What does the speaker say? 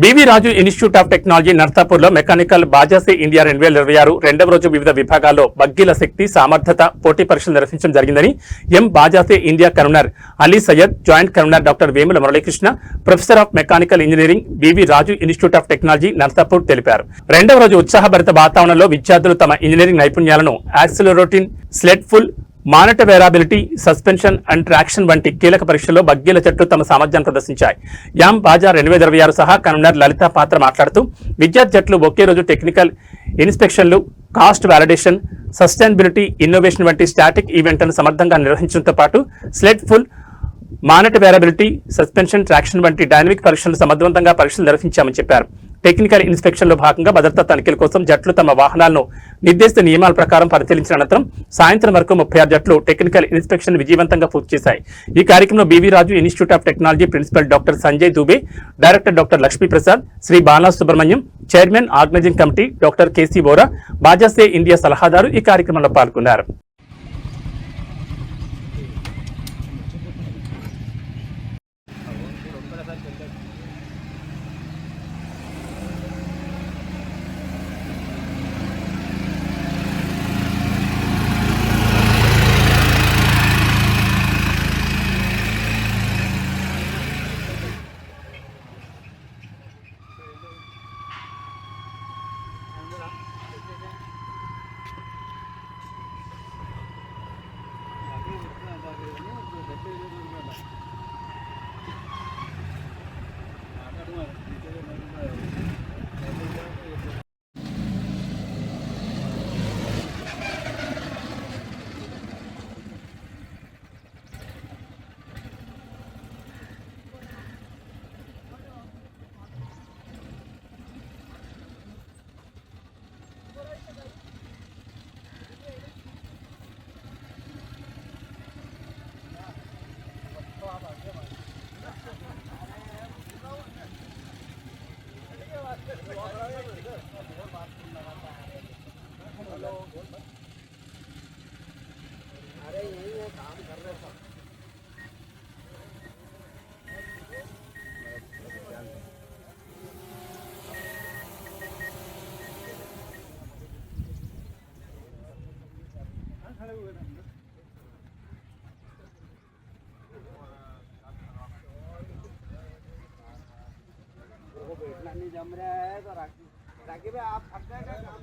BV Raju institute of technology నర్సాపూర్లో mechanical Baja SAE India 2026 రెండవ రోజు వివిధ విభాగాల్లో బగ్గీల శక్తి సామర్థ్యత పోటీ పరీక్షలు నిర్వహించడం జరిగిందని M Baja SAE India convener Ali Syed, joint convener doctor Vemula Muralikrishna, professor of mechanical engineering BV Raju institute of technology Narsapur తెలిపారు. రెండవ రోజు ఉత్సాహభరిత వాతావరణంలో విద్యార్థులు తమ ఇంజనీరింగ్ నైపుణ్యాలను acceleration, sled pull, maneuverability, suspension and traction వంటి కీలక పరీక్షల్లో బగ్గీల జట్లు తమ సామర్థ్యాన్ని ప్రదర్శించాయి. యామ్ బాజా 2026 సహా కన్వీనర్ లలిత పాత్ర మాట్లాడుతూ విద్యార్థి జట్లు ఒకే రోజు టెక్నికల్ ఇన్స్పెక్షన్లు, కాస్ట్ వాలిడేషన్, సస్టైనబిలిటీ, ఇన్నోవేషన్ వంటి స్టాటిక్ ఈవెంట్లను సమర్థంగా నిర్వహించడంతో పాటు sled pull, maneuverability, suspension, traction వంటి డైనమిక్ పరీక్షలు సమర్థవంతంగా పరీక్షలు నిర్వహించామని చెప్పారు. టెక్నికల్ ఇన్స్పెక్షన్ లో భాగంగా భద్రతా తనిఖీల కోసం జట్లు తమ వాహనాలను నిర్దేశిత నియమాల ప్రకారం పరిశీలించిన అనంతరం సాయంత్రం వరకు 36 జట్లు టెక్నికల్ ఇన్స్పెక్షన్ విజయవంతంగా పూర్తి చేశాయి. ఈ కార్యక్రమంలో BV Raju institute of technology principal doctor Sanjay Dubey, director doctor Lakshmi Prasad, Shri Bala Subrahmanyam, chairman organizing committee doctor KC Bora, Baja SAE India సలహాదారు ఈ కార్యక్రమంలో పాల్గొన్నారు. अरे यही है, काम कर रहे सब। बैठना नहीं जम रहा है तो राखी भाई आप थक गए क्या? काम